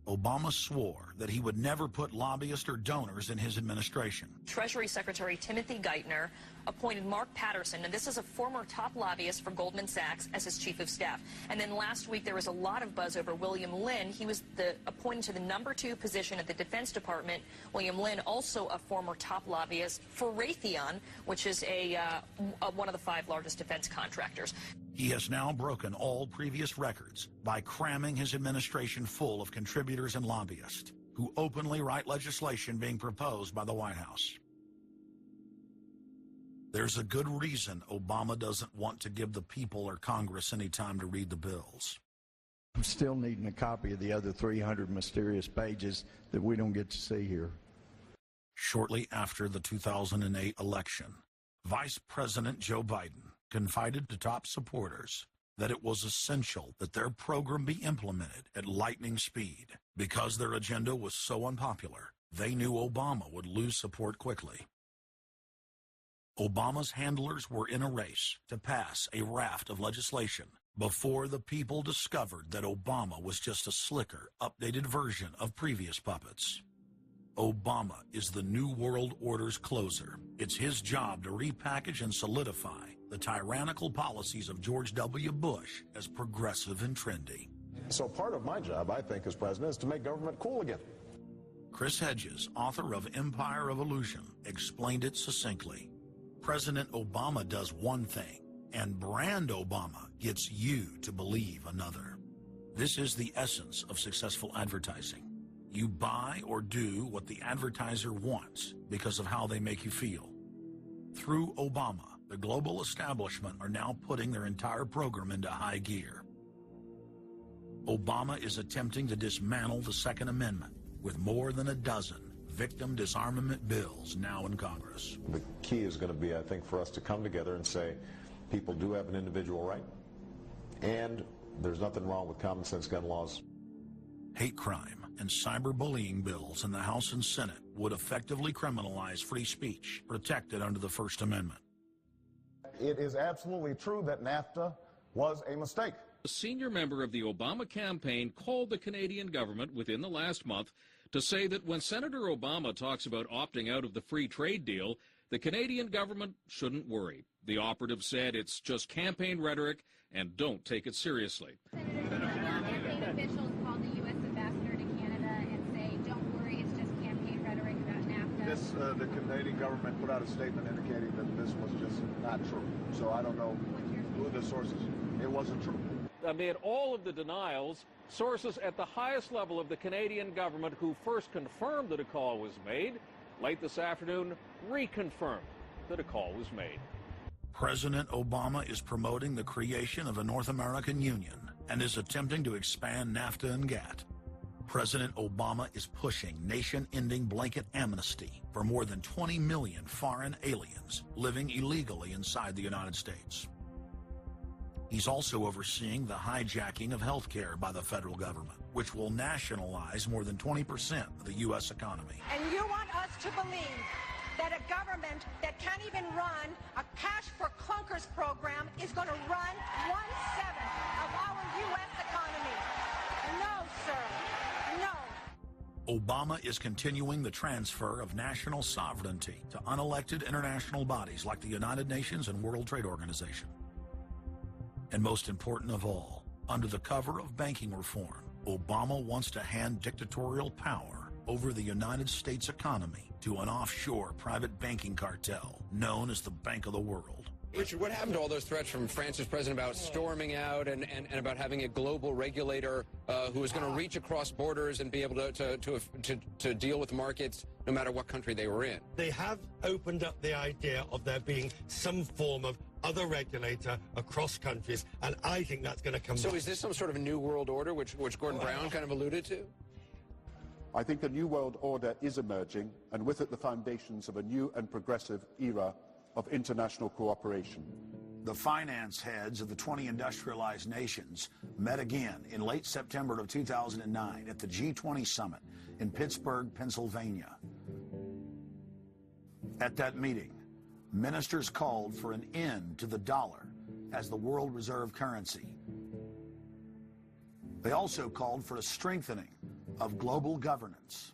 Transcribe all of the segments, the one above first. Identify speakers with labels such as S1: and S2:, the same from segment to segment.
S1: Obama swore that he would never put lobbyists or donors in his administration.
S2: Treasury Secretary Timothy Geithner appointed Mark Patterson, and this is a former top lobbyist for Goldman Sachs, as his chief of staff. And then last week there was a lot of buzz over William Lynn. He was appointed to the #2 position at the Defense Department. William Lynn, also a former top lobbyist for Raytheon, which is one of the 5 largest defense contractors.
S1: He has now broken all previous records by cramming his administration full of contributors and lobbyists who openly write legislation being proposed by the White House. There's a good reason Obama doesn't want to give the people or Congress any time to read the bills.
S3: I'm still needing a copy of the other 300 mysterious pages that we don't get to see here.
S1: Shortly after the 2008 election, Vice President Joe Biden confided to top supporters that it was essential that their program be implemented at lightning speed. Because their agenda was so unpopular, they knew Obama would lose support quickly. Obama's handlers were in a race to pass a raft of legislation before the people discovered that Obama was just a slicker, updated version of previous puppets. Obama is the New World Order's closer. It's his job to repackage and solidify the tyrannical policies of George W. Bush as progressive and trendy.
S4: So part of my job, I think, as president, is to make government cool again.
S1: Chris Hedges, author of Empire of Illusion, explained it succinctly. President Obama does one thing, and brand Obama gets you to believe another. This is the essence of successful advertising. You buy or do what the advertiser wants because of how they make you feel. Through Obama, the global establishment are now putting their entire program into high gear. Obama is attempting to dismantle the Second Amendment with more than a dozen victim disarmament bills now in Congress.
S4: The key is going to be, I think, for us to come together and say people do have an individual right, and there's nothing wrong with common sense gun laws.
S1: Hate crime and cyberbullying bills in the House and Senate would effectively criminalize free speech protected under the First Amendment.
S4: It is absolutely true that NAFTA was a mistake.
S5: A senior member of the Obama campaign called the Canadian government within the last month to say that when Senator Obama talks about opting out of the free trade deal, the Canadian government shouldn't worry. The operative said it's just campaign rhetoric and don't take it seriously.
S6: Campaign officials called the U.S. ambassador to Canada and say, don't worry, it's just campaign rhetoric about NAFTA.
S4: The Canadian government put out a statement indicating that this was just not true. So I don't know who the sources. It wasn't true.
S5: Amid all of the denials, sources at the highest level of the Canadian government who first confirmed that a call was made, late this afternoon reconfirmed that a call was made.
S1: President Obama is promoting the creation of a North American Union and is attempting to expand NAFTA and GATT. President Obama is pushing nation-ending blanket amnesty for more than 20 million foreign aliens living illegally inside the United States. He's also overseeing the hijacking of health care by the federal government, which will nationalize more than 20% of the U.S. economy.
S7: And you want us to believe that a government that can't even run a cash for clunkers program is going to run 1/7 of our U.S. economy. No, sir. No.
S1: Obama is continuing the transfer of national sovereignty to unelected international bodies like the United Nations and World Trade Organization. And most important of all, under the cover of banking reform, Obama wants to hand dictatorial power over the United States economy to an offshore private banking cartel known as the Bank of the World.
S8: Richard, what happened to all those threats from France's president about storming out and about having a global regulator who is going to reach across borders and be able to deal with markets no matter what country they were in?
S9: They have opened up the idea of there being some form of other regulator across countries, and I think that's going to come back.
S8: So is this some sort of a new world order, which Gordon Brown kind of alluded to?
S10: I think a new world order is emerging, and with it the foundations of a new and progressive era of international cooperation.
S1: The finance heads of the 20 industrialized nations met again in late September of 2009 at the G20 summit in Pittsburgh, Pennsylvania. At that meeting, ministers called for an end to the dollar as the world reserve currency. They also called for a strengthening of global governance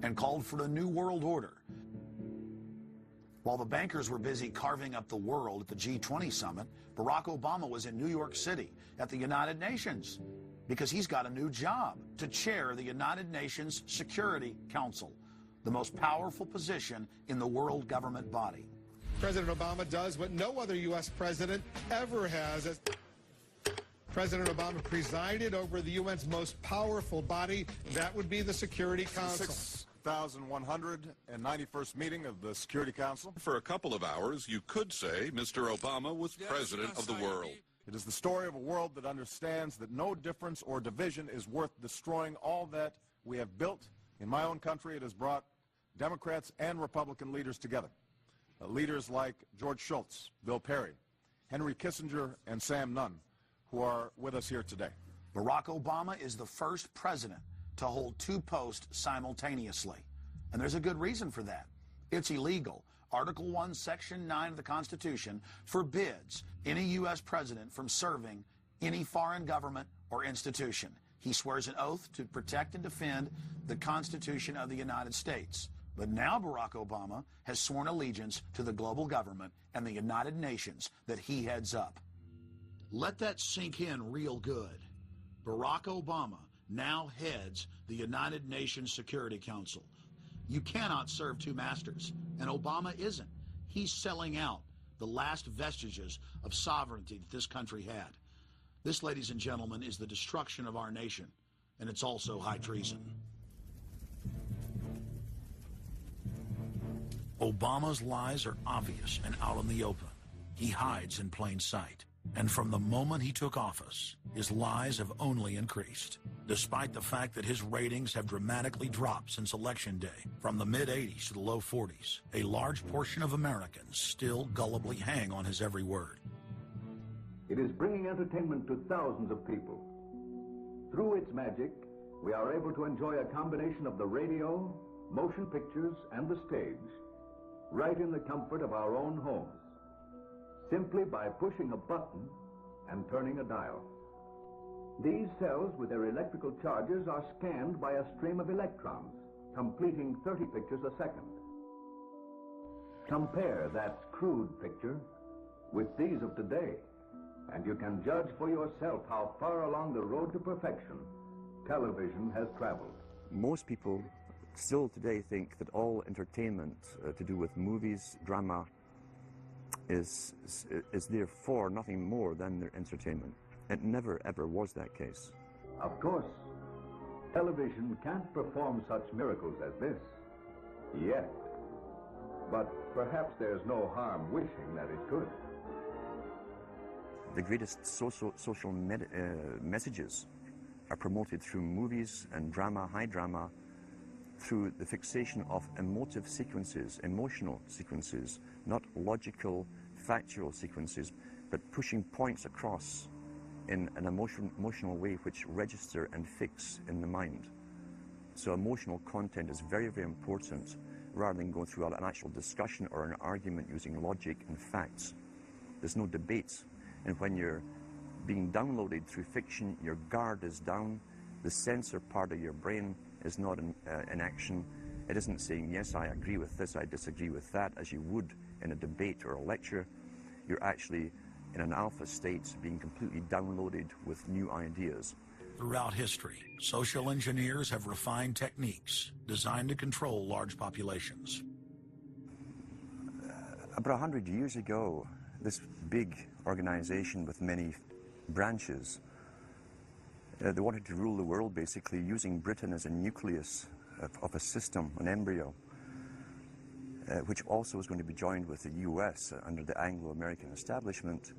S1: and called for a new world order. While the bankers were busy carving up the world at the G20 summit, Barack Obama was in New York City at the United Nations because he's got a new job to chair the United Nations Security Council, the most powerful position in the world government body.
S11: President Obama does what no other U.S. president ever has. President Obama presided over the UN's most powerful body. That would be the Security Council.
S12: 6,191st meeting of the Security Council.
S13: For a couple of hours, you could say Mr. Obama was president of the world.
S12: It is the story of a world that understands that no difference or division is worth destroying all that we have built. In my own country, it has brought Democrats and Republican leaders together. Leaders like George Shultz, Bill Perry, Henry Kissinger, and Sam Nunn, who are with us here today.
S1: Barack Obama is the first president to hold two posts simultaneously. And there's a good reason for that. It's illegal. Article 1, Section 9 of the Constitution forbids any U.S. president from serving any foreign government or institution. He swears an oath to protect and defend the Constitution of the United States. But now Barack Obama has sworn allegiance to the global government and the United Nations that he heads up. Let that sink in real good. Barack Obama now heads the United Nations Security Council. You cannot serve two masters, and Obama isn't. He's selling out the last vestiges of sovereignty that this country had. This, ladies and gentlemen, is the destruction of our nation, and it's also high treason. Obama's lies are obvious and out in the open. He hides in plain sight. And from the moment he took office, his lies have only increased, despite the fact that his ratings have dramatically dropped since Election Day, from the mid-80s to the low 40s. A large portion of Americans still gullibly hang on his every word.
S14: It is bringing entertainment to thousands of people. Through its magic, we are able to enjoy a combination of the radio, motion pictures, and the stage, right in the comfort of our own homes, simply by pushing a button and turning a dial. These cells with their electrical charges are scanned by a stream of electrons, completing 30 pictures a second. Compare that crude picture with these of today, and you can judge for yourself how far along the road to perfection television has traveled.
S15: Most people still today think that all entertainment to do with movies, drama, is therefore nothing more than their entertainment. It never ever was that case.
S14: Of course, television can't perform such miracles as this, yet. But perhaps there's no harm wishing that it could.
S15: The greatest social messages are promoted through movies and drama, high drama, through the fixation of emotive sequences, emotional sequences, not logical, factual sequences, but pushing points across in an emotional way which register and fix in the mind. So emotional content is very, very important, rather than going through an actual discussion or an argument using logic and facts. There's no debate. And when you're being downloaded through fiction, your guard is down, the censor part of your brain is not in action. It isn't saying, yes, I agree with this, I disagree with that, as you would in a debate or a lecture. You're actually in an alpha state, being completely downloaded with new ideas.
S1: Throughout history, social engineers have refined techniques designed to control large populations.
S15: About 100 years ago, this big organization with many branches, they wanted to rule the world basically using Britain as a nucleus of a system, an embryo, which also was going to be joined with the US under the Anglo-American establishment.